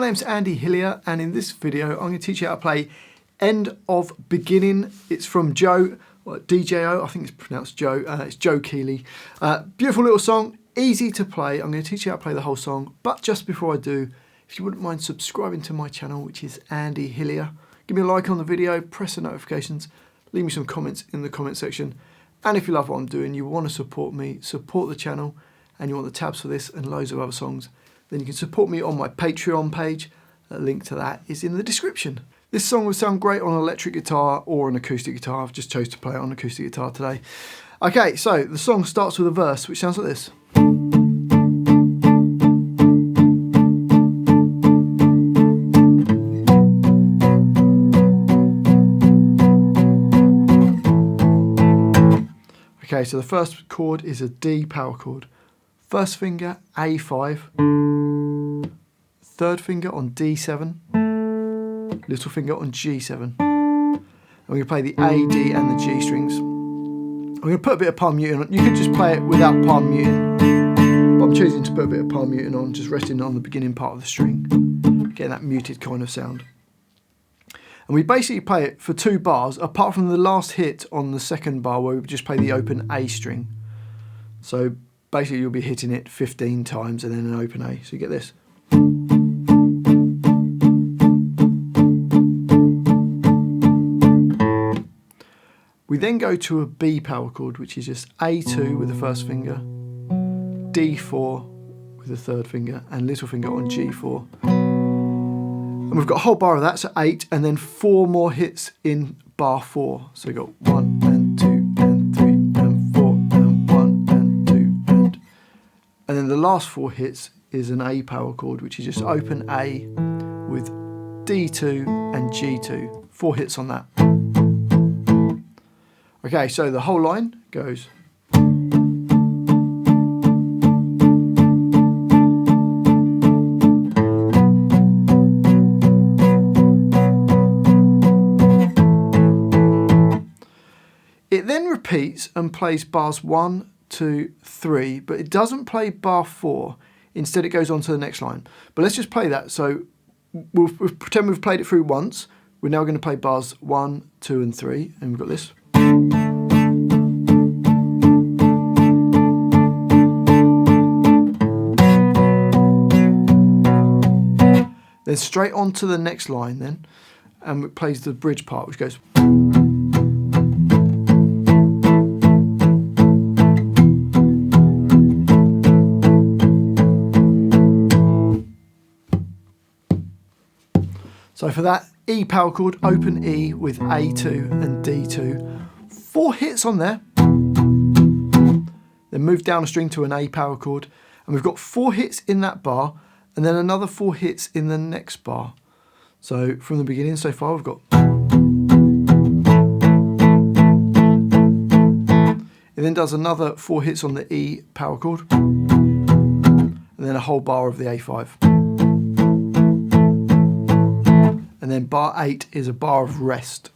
name's Andy Hillier, and in this video I'm going to teach you how to play End of Beginning. It's from Joe, DJO, I think it's pronounced Joe, it's Joe Keery. Beautiful little song, easy to play. I'm going to teach you how to play the whole song, but just before I do, if you wouldn't mind subscribing to my channel, which is Andy Hillier, give me a like on the video, press the notifications, leave me some comments in the comment section, and if you love what I'm doing, you want to support me, support the channel, and you want the tabs for this and loads of other songs, then you can support me on my Patreon page. A link to that is in the description. This song would sound great on an electric guitar or an acoustic guitar. I've just chose to play it on acoustic guitar today. Okay, so the song starts with a verse which sounds like this. Okay, so the first chord is a D power chord. First finger, A5. Third finger on D7. Little finger on G7. And we're going to play the A, D and the G strings. I'm going to put a bit of palm muting on. You could just play it without palm muting, but I'm choosing to put a bit of palm muting on, just resting on the beginning part of the string, getting that muted kind of sound. And we basically play it for 2 bars, apart from the last hit on the second bar where we just play the open A string. So basically you'll be hitting it 15 times and then an open A. So you get this. We then go to a B power chord, which is just A2 with the first finger, D4 with the third finger, and little finger on G4. And we've got a whole bar of that, so 8, and then 4 more hits in bar 4. So we've got 1 and 2 and 3 and 4 and 1 and 2 and then the last 4 hits is an A power chord, which is just open A with D2 and G2. 4 hits on that. Okay, so the whole line goes. It then repeats and plays bars 1, 2, 3, but it doesn't play bar 4. Instead it goes on to the next line. But let's just play that. So we'll pretend we've played it through once. We're now going to play bars 1, 2 and 3, and we've got this. Then straight on to the next line then, and it plays the bridge part, which goes. So for that, E power chord, open E with A2 and D2. 4 hits on there. Then move down a string to an A power chord. And we've got 4 hits in that bar, and then another 4 hits in the next bar. So from the beginning so far, we've got. It then does another 4 hits on the E power chord, and then a whole bar of the A5. And then bar 8 is a bar of rest.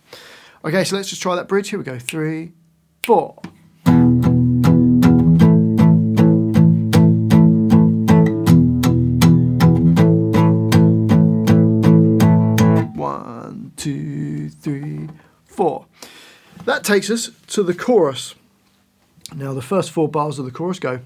Okay, so let's just try that bridge. Here we go. 3, 4. One, 2, 3, 4. That takes us to the chorus. Now the first 4 bars of the chorus go.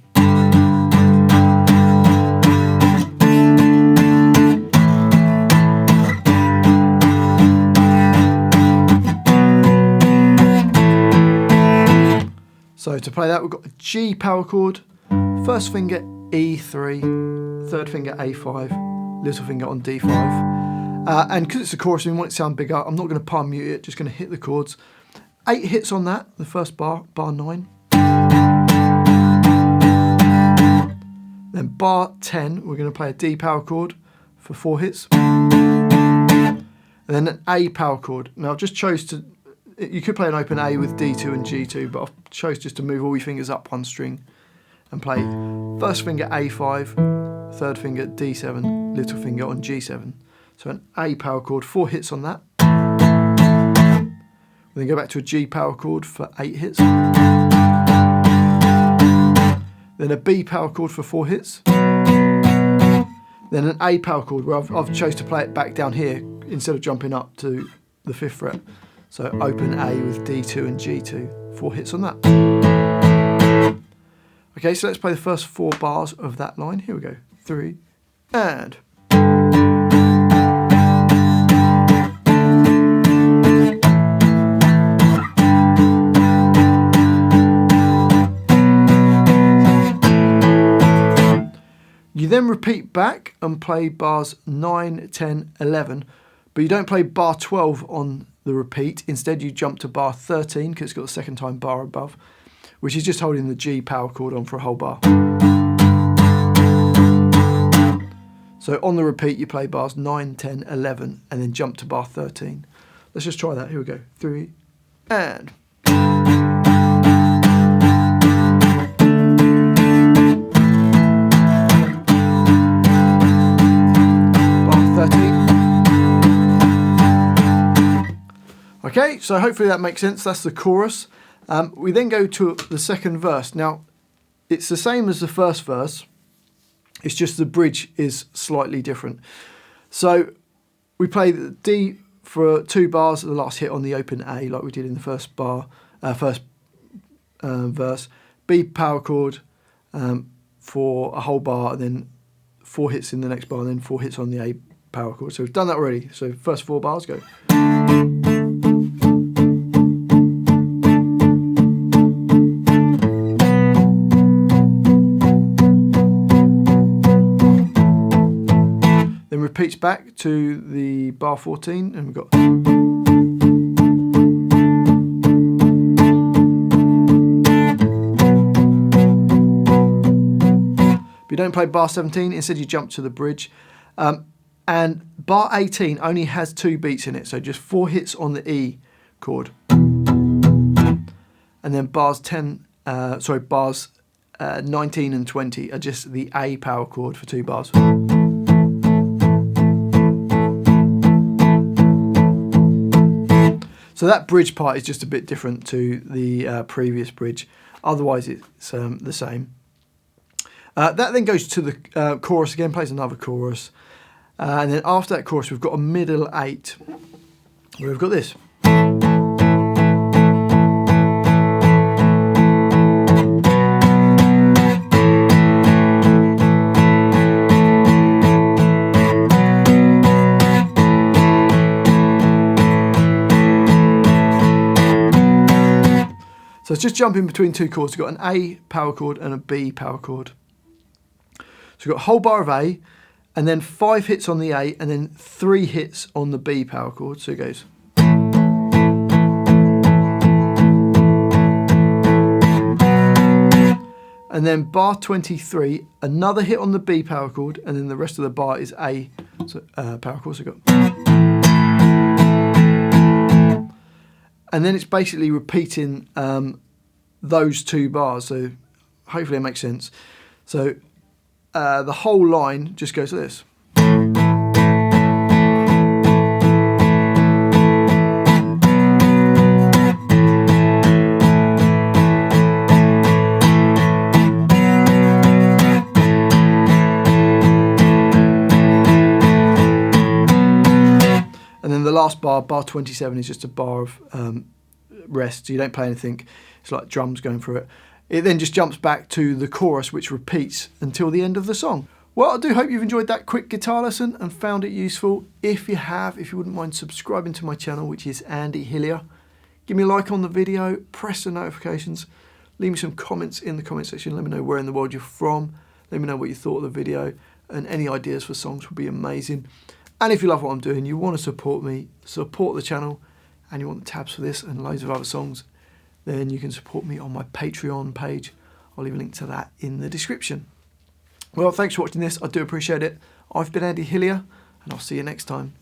So to play that, we've got a G power chord, first finger E3, third finger A5, little finger on D5. And because it's a chorus and we want it to sound bigger, I'm not going to palm mute it, just going to hit the chords. 8 hits on that, the first bar, bar 9. Then bar 10, we're going to play a D power chord for 4 hits. And then an A power chord. Now I've just chose to, you could play an open A with D2 and G2, but I've chose just to move all your fingers up 1 string and play first finger A5, third finger D7, little finger on G7. So an A power chord, 4 hits on that. We then go back to a G power chord for 8 hits. Then a B power chord for 4 hits. then an A power chord where I've chose to play it back down here instead of jumping up to the 5th fret. So open A with D2 and G2, 4 hits on that. Okay, so let's play the first 4 bars of that line. Here we go, 3, and. You then repeat back and play bars 9, 10, 11, but you don't play bar 12 on the repeat. Instead, you jump to bar 13 because it's got the 2nd time bar above, which is just holding the G power chord on for a whole bar. So on the repeat, you play bars 9, 10, 11, and then jump to bar 13. Let's just try that. Here we go. 3, and. Okay, so hopefully that makes sense. That's the chorus. We then go to the 2nd verse. Now, it's the same as the 1st verse. It's just the bridge is slightly different. So we play the D for 2 bars, the last hit on the open A, like we did in the first verse. B power chord for a whole bar, and then 4 hits in the next bar, and then 4 hits on the A power chord. So we've done that already. So first 4 bars go. Then repeats back to the bar 14, and we've got. But you don't play bar 17, instead you jump to the bridge. And bar 18 only has 2 beats in it, so just 4 hits on the E chord. And then bars 19 and 20 are just the A power chord for 2 bars. So that bridge part is just a bit different to the previous bridge. Otherwise, it's the same. That then goes to the chorus again, plays another chorus. And then after that chorus, we've got a middle 8, where we've got this. So it's just jumping between 2 chords. We've got an A power chord and a B power chord. So we've got a whole bar of A, and then 5 hits on the A, and then 3 hits on the B power chord. So it goes. And then bar 23, another hit on the B power chord, and then the rest of the bar is A power chord. So we've got. And then it's basically repeating those 2 bars. So hopefully it makes sense. So the whole line just goes like this. And then the last bar, bar 27, is just a bar of rest. So you don't play anything. It's like drums going through it. It then just jumps back to the chorus, which repeats until the end of the song. Well, I do hope you've enjoyed that quick guitar lesson and found it useful. If you have, if you wouldn't mind subscribing to my channel, which is Andy Hillier, give me a like on the video, press the notifications, leave me some comments in the comment section, let me know where in the world you're from, let me know what you thought of the video, and any ideas for songs would be amazing. And if you love what I'm doing, you want to support me, support the channel, and you want the tabs for this and loads of other songs, then you can support me on my Patreon page. I'll leave a link to that in the description. Well, thanks for watching this. I do appreciate it. I've been Andy Hillier, and I'll see you next time.